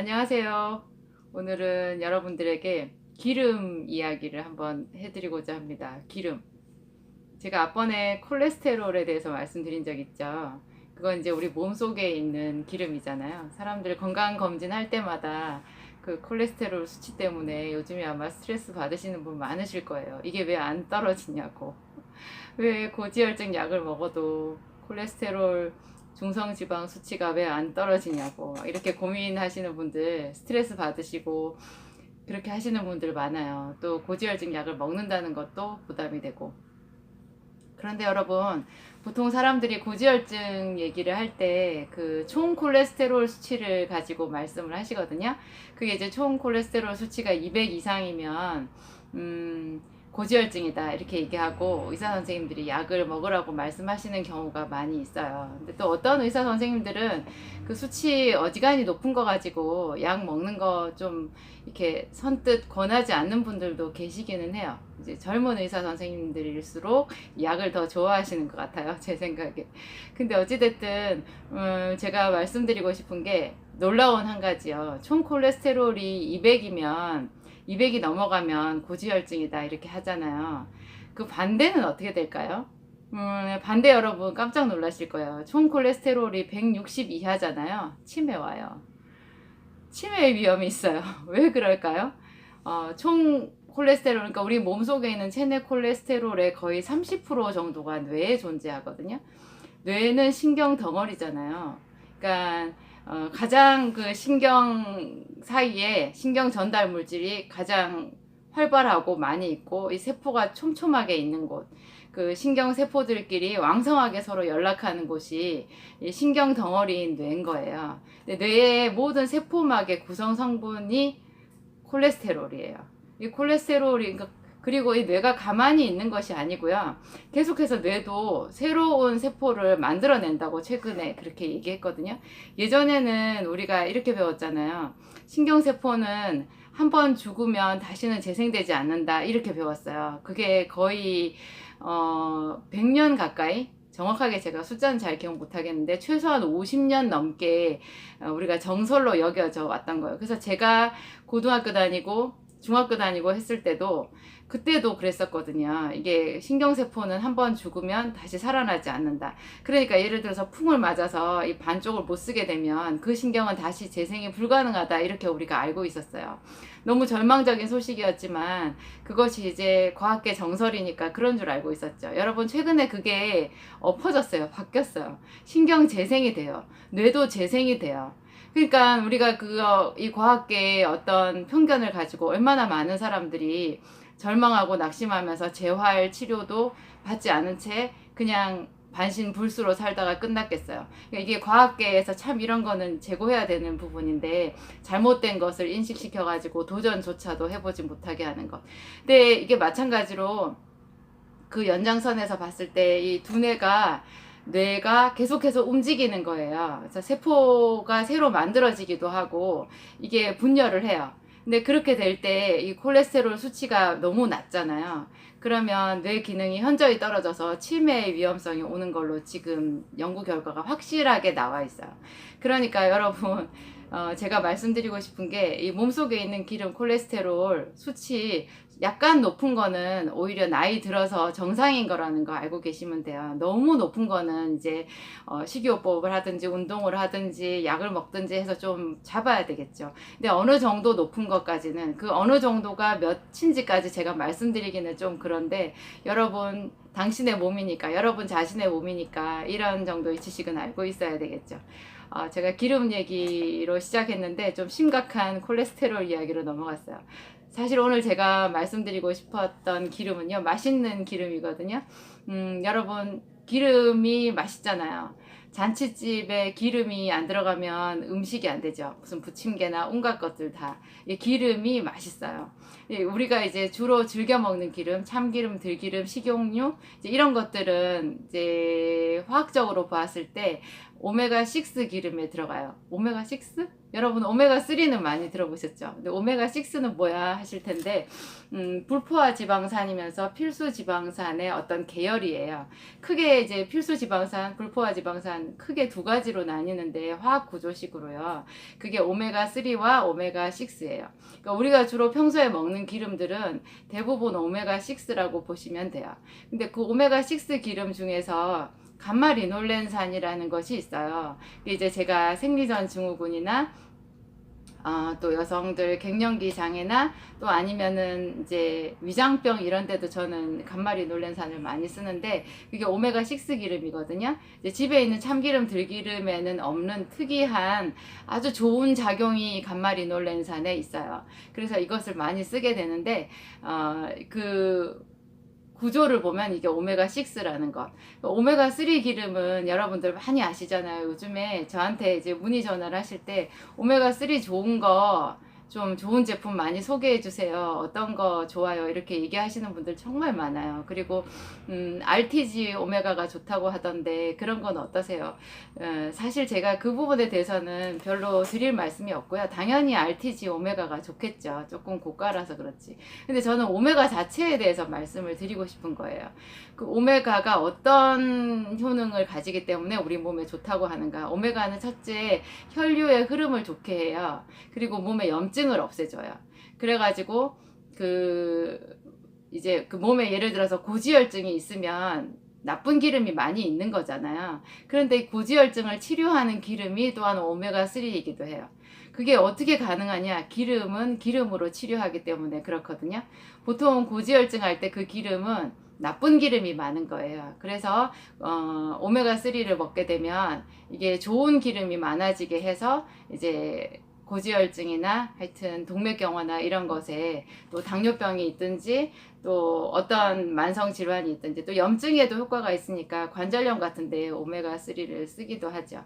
안녕하세요. 오늘은 여러분들에게 기름 이야기를 한번 해드리고자 합니다. 기름. 제가 앞번에 콜레스테롤에 대해서 말씀드린 적 있죠. 그건 이제 우리 몸속에 있는 기름이잖아요. 사람들 건강검진 할 때마다 그 콜레스테롤 수치 때문에 요즘에 아마 스트레스 받으시는 분 많으실 거예요. 이게 왜 안 떨어지냐고. 왜 고지혈증 약을 먹어도 콜레스테롤 중성지방 수치가 왜 안 떨어지냐고 이렇게 고민하시는 분들, 스트레스 받으시고 그렇게 하시는 분들 많아요. 또 고지혈증 약을 먹는다는 것도 부담이 되고. 그런데 여러분, 보통 사람들이 고지혈증 얘기를 할 때 그 총 콜레스테롤 수치를 가지고 말씀을 하시거든요. 그게 이제 총 콜레스테롤 수치가 200 이상이면 고지혈증이다 이렇게 얘기하고 의사 선생님들이 약을 먹으라고 말씀하시는 경우가 많이 있어요. 근데 또 어떤 의사 선생님들은 그 수치 어지간히 높은 거 가지고 약 먹는 거 좀 이렇게 선뜻 권하지 않는 분들도 계시기는 해요. 이제 젊은 의사 선생님들일수록 약을 더 좋아하시는 것 같아요, 제 생각에. 근데 어찌됐든 제가 말씀드리고 싶은 게 놀라운 한 가지요. 총 콜레스테롤이 200이면 200이 넘어가면 고지혈증이다 이렇게 하잖아요. 그 반대는 어떻게 될까요? 반대 여러분 깜짝 놀라실 거예요. 총 콜레스테롤이 160 이하잖아요. 치매 와요. 치매 위험이 있어요. 왜 그럴까요? 총 콜레스테롤, 그러니까 우리 몸속에 있는 체내 콜레스테롤의 거의 30% 정도가 뇌에 존재하거든요. 뇌는 신경 덩어리잖아요. 그러니까 가장 그 신경 사이에 신경 전달 물질이 가장 활발하고 많이 있고 이 세포가 촘촘하게 있는 곳, 그 신경 세포들끼리 왕성하게 서로 연락하는 곳이 이 신경 덩어리인 뇌인 거예요. 근데 뇌의 모든 세포막의 구성 성분이 콜레스테롤이에요. 이 콜레스테롤이 그리고 이 뇌가 가만히 있는 것이 아니고요. 계속해서 뇌도 새로운 세포를 만들어낸다고 최근에 그렇게 얘기했거든요. 예전에는 우리가 이렇게 배웠잖아요. 신경세포는 한 번 죽으면 다시는 재생되지 않는다. 이렇게 배웠어요. 그게 거의 100년 가까이, 정확하게 제가 숫자는 잘 기억 못 하겠는데 최소한 50년 넘게 우리가 정설로 여겨져 왔던 거예요. 그래서 제가 고등학교 다니고 중학교 다니고 했을 때도 그때도 그랬었거든요. 이게 신경세포는 한 번 죽으면 다시 살아나지 않는다. 그러니까 예를 들어서 풍을 맞아서 이 반쪽을 못 쓰게 되면 그 신경은 다시 재생이 불가능하다. 이렇게 우리가 알고 있었어요. 너무 절망적인 소식이었지만 그것이 이제 과학계 정설이니까 그런 줄 알고 있었죠. 여러분 최근에 그게 엎어졌어요. 바뀌었어요. 신경 재생이 돼요. 뇌도 재생이 돼요. 그러니까 우리가 이 과학계의 어떤 편견을 가지고 얼마나 많은 사람들이 절망하고 낙심하면서 재활 치료도 받지 않은 채 그냥 반신불수로 살다가 끝났겠어요. 그러니까 이게 과학계에서 참 이런 거는 제고해야 되는 부분인데 잘못된 것을 인식시켜가지고 도전조차도 해보지 못하게 하는 것. 근데 이게 마찬가지로 그 연장선에서 봤을 때 이 뇌가 계속해서 움직이는 거예요. 그래서 세포가 새로 만들어지기도 하고 이게 분열을 해요. 근데 그렇게 될 때 이 콜레스테롤 수치가 너무 낮잖아요. 그러면 뇌 기능이 현저히 떨어져서 치매의 위험성이 오는 걸로 지금 연구 결과가 확실하게 나와 있어요. 그러니까 여러분 제가 말씀드리고 싶은 게 이 몸속에 있는 기름 콜레스테롤 수치 약간 높은 거는 오히려 나이 들어서 정상인 거라는 거 알고 계시면 돼요. 너무 높은 거는 이제 식이요법을 하든지 운동을 하든지 약을 먹든지 해서 좀 잡아야 되겠죠. 근데 어느 정도 높은 것까지는 그 어느 정도가 몇인지까지 제가 말씀드리기는 좀 그런데 여러분 당신의 몸이니까 여러분 자신의 몸이니까 이런 정도의 지식은 알고 있어야 되겠죠. 제가 기름 얘기로 시작했는데 좀 심각한 콜레스테롤 이야기로 넘어갔어요. 사실 오늘 제가 말씀드리고 싶었던 기름은요, 맛있는 기름이거든요. 여러분, 기름이 맛있잖아요. 잔치집에 기름이 안 들어가면 음식이 안 되죠. 무슨 부침개나 온갖 것들 다. 이 기름이 맛있어요. 우리가 이제 주로 즐겨 먹는 기름, 참기름, 들기름, 식용유, 이제 이런 것들은 이제 화학적으로 보았을 때 오메가6 기름에 들어가요. 오메가6? 여러분 오메가3는 많이 들어보셨죠? 근데 오메가6는 뭐야 하실 텐데, 불포화 지방산이면서 필수 지방산의 어떤 계열이에요. 크게 이제 필수 지방산, 불포화 지방산 크게 두 가지로 나뉘는데, 화학 구조식으로요. 그게 오메가3와 오메가6예요. 그러니까 우리가 주로 평소에 먹는 기름들은 대부분 오메가6라고 보시면 돼요. 근데 그 오메가6 기름 중에서 감마리놀렌산이라는 것이 있어요. 이제 제가 생리전 증후군이나 또 여성들 갱년기 장애나 또 아니면은 이제 위장병 이런 데도 저는 감마리놀렌산을 많이 쓰는데, 그게 오메가6 기름이거든요. 이제 집에 있는 참기름 들기름에는 없는 특이한 아주 좋은 작용이 감마리놀렌산에 있어요. 그래서 이것을 많이 쓰게 되는데, 그 구조를 보면 이게 오메가6라는 것. 오메가3 기름은 여러분들 많이 아시잖아요. 요즘에 저한테 이제 문의 전화를 하실 때 오메가3 좋은 거, 좀 좋은 제품 많이 소개해 주세요. 어떤 거 좋아요? 이렇게 얘기하시는 분들 정말 많아요. 그리고 RTG 오메가가 좋다고 하던데 그런 건 어떠세요? 사실 제가 그 부분에 대해서는 별로 드릴 말씀이 없고요. 당연히 RTG 오메가가 좋겠죠. 조금 고가라서 그렇지. 근데 저는 오메가 자체에 대해서 말씀을 드리고 싶은 거예요. 그 오메가가 어떤 효능을 가지기 때문에 우리 몸에 좋다고 하는가. 오메가는 첫째 혈류의 흐름을 좋게 해요. 그리고 몸에 염증을 없애줘요. 그래가지고 이제 그 몸에 예를 들어서 고지혈증이 있으면 나쁜 기름이 많이 있는 거잖아요. 그런데 이 고지혈증을 치료하는 기름이 또한 오메가3이기도 해요. 그게 어떻게 가능하냐? 기름은 기름으로 치료하기 때문에 그렇거든요. 보통 고지혈증 할 때 그 기름은 나쁜 기름이 많은 거예요. 그래서 오메가3를 먹게 되면 이게 좋은 기름이 많아지게 해서 이제 고지혈증이나 하여튼 동맥경화나 이런 것에, 또 당뇨병이 있든지 또 어떤 만성 질환이 있든지 또 염증에도 효과가 있으니까 관절염 같은데 오메가3를 쓰기도 하죠.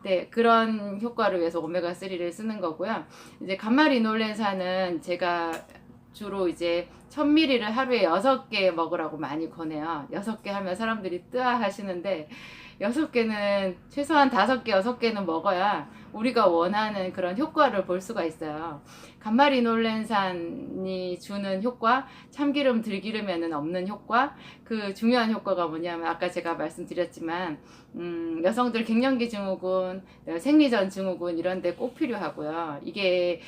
네, 그런 효과를 위해서 오메가3를 쓰는 거고요. 이제 감마리놀렌산은 제가 주로 이제 1000ml를 하루에 6개 먹으라고 많이 권해요. 6개 하면 사람들이 뜨아 하시는데, 6개는 최소한 5개, 6개는 먹어야 우리가 원하는 그런 효과를 볼 수가 있어요. 감마리놀렌산이 주는 효과, 참기름 들기름에는 없는 효과, 그 중요한 효과가 뭐냐면 아까 제가 말씀드렸지만 여성들 갱년기 증후군, 생리전 증후군 이런 데 꼭 필요하고요. 이게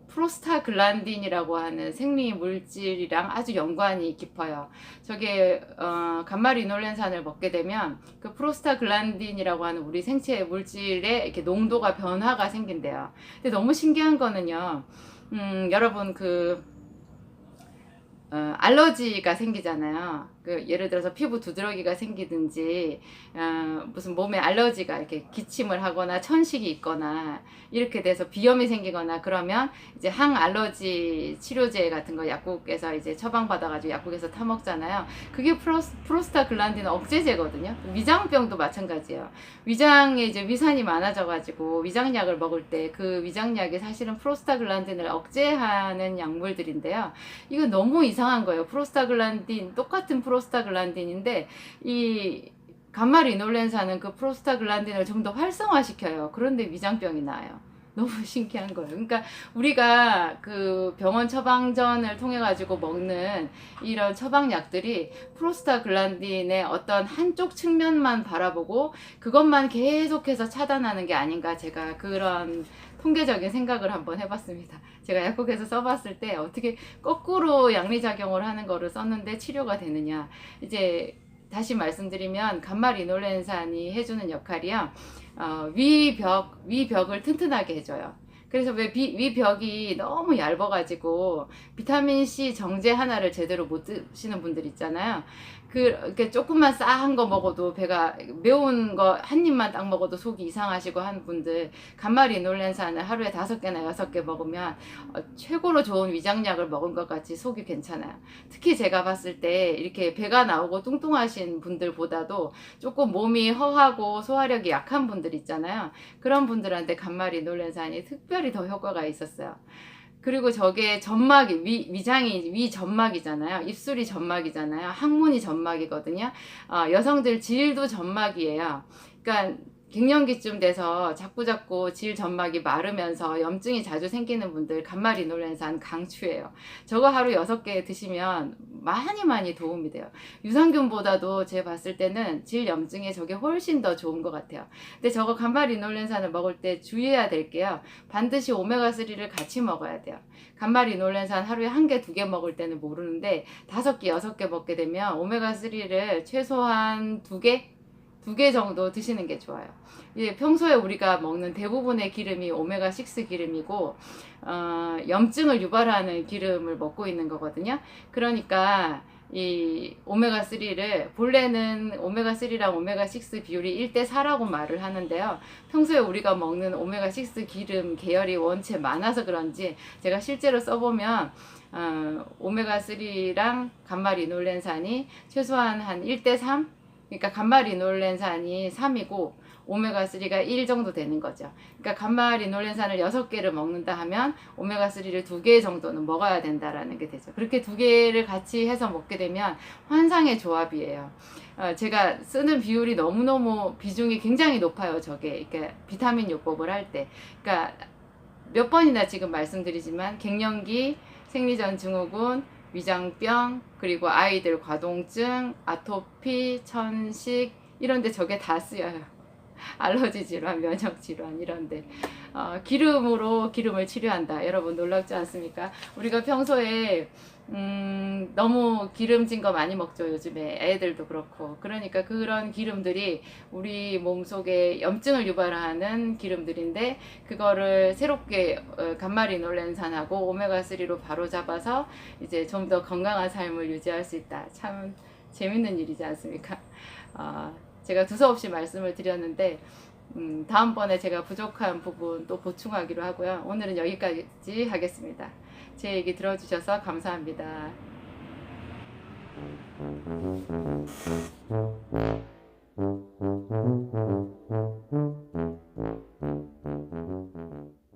프로스타글란딘이라고 하는 생리 물질이랑 아주 연관이 깊어요. 저게 감마리놀렌산을 먹게 되면 그 프로스타글란딘이라고 하는 우리 생체 물질의 이렇게 농도가 변화가 생긴대요. 근데 너무 신기한 거는요. 여러분 알러지가 생기잖아요. 예를 들어서 피부 두드러기가 생기든지 무슨 몸에 알러지가 이렇게 기침을 하거나 천식이 있거나 이렇게 돼서 비염이 생기거나 그러면 이제 항알러지 치료제 같은 거 약국에서 이제 처방받아가지고 약국에서 타 먹잖아요. 그게 프로스타글란딘 억제제거든요. 위장병도 마찬가지예요. 위장에 이제 위산이 많아져가지고 위장약을 먹을 때 그 위장약이 사실은 프로스타글란딘을 억제하는 약물들인데요. 이거 너무 이상한 거예요. 프로스타글란딘 똑같은 프로스타글란딘인데 이 감마리놀렌산은 그 프로스타글란딘을 좀 더 활성화시켜요. 그런데 위장병이 나요. 너무 신기한 거예요. 그러니까 우리가 그 병원 처방전을 통해 가지고 먹는 이런 처방약들이 프로스타글란딘의 어떤 한쪽 측면만 바라보고 그것만 계속해서 차단하는 게 아닌가, 제가 그런 통계적인 생각을 한번 해봤습니다. 제가 약국에서 써봤을 때 어떻게 거꾸로 양리작용을 하는 거를 썼는데 치료가 되느냐. 이제 다시 말씀드리면 감마리놀렌산이 해주는 역할이요. 위벽을 튼튼하게 해줘요. 그래서 왜 위벽이 너무 얇아가지고 비타민C 정제 하나를 제대로 못 드시는 분들 있잖아요. 이렇게 조금만 싸한 거 먹어도 배가, 매운 거 한 입만 딱 먹어도 속이 이상하시고 하는 분들, 감마리놀렌산을 하루에 5개나 6개 먹으면 최고로 좋은 위장약을 먹은 것 같이 속이 괜찮아요. 특히 제가 봤을 때 이렇게 배가 나오고 뚱뚱하신 분들보다도 조금 몸이 허하고 소화력이 약한 분들 있잖아요. 그런 분들한테 감마리놀렌산이 특별히 더 효과가 있었어요. 그리고 저게 점막이, 위장이 위점막이잖아요. 입술이 점막이잖아요. 항문이 점막이거든요. 여성들 질도 점막이에요. 그러니까 갱년기쯤 돼서 자꾸자꾸 질 점막이 마르면서 염증이 자주 생기는 분들 간말이놀렌산 강추예요. 저거 하루 6개 드시면 많이 도움이 돼요. 유산균보다도 제가 봤을 때는 질 염증에 저게 훨씬 더 좋은 것 같아요. 근데 저거 간말이놀렌산을 먹을 때 주의해야 될 게요. 반드시 오메가3를 같이 먹어야 돼요. 간말이놀렌산 하루에 1개, 2개 먹을 때는 모르는데 5개, 6개 먹게 되면 오메가3를 최소한 2개 정도 드시는 게 좋아요. 평소에 우리가 먹는 대부분의 기름이 오메가6 기름이고 염증을 유발하는 기름을 먹고 있는 거거든요. 그러니까 이 오메가3를 본래는 오메가3랑 오메가6 비율이 1대4라고 말을 하는데요. 평소에 우리가 먹는 오메가6 기름 계열이 원체 많아서 그런지 제가 실제로 써보면 오메가3랑 간말이놀렌산이 최소한 한 1대3, 그러니까 간말이놀렌산이 3이고 오메가3가 1 정도 되는 거죠. 그러니까 간말이놀렌산을 6개를 먹는다 하면 오메가3를 2개 정도는 먹어야 된다라는 게 되죠. 그렇게 2개를 같이 해서 먹게 되면 환상의 조합이에요. 제가 쓰는 비율이 너무너무 비중이 굉장히 높아요. 저게 그러니까 비타민 요법을 할 때. 그러니까 몇 번이나 지금 말씀드리지만 갱년기, 생리전 증후군, 위장병, 그리고 아이들 과동증, 아토피, 천식 이런데 저게 다 쓰여요. 알러지 질환, 면역 질환 이런데 기름으로 기름을 치료한다. 여러분 놀랍지 않습니까? 우리가 평소에 너무 기름진 거 많이 먹죠. 요즘에 애들도 그렇고. 그러니까 그런 기름들이 우리 몸속에 염증을 유발하는 기름들인데 그거를 새롭게 간말이놀렌산하고 오메가3로 바로 잡아서 이제 좀 더 건강한 삶을 유지할 수 있다. 참 재밌는 일이지 않습니까? 제가 두서없이 말씀을 드렸는데 다음번에 제가 부족한 부분 또 보충하기로 하고요. 오늘은 여기까지 하겠습니다. 제 얘기 들어주셔서 감사합니다.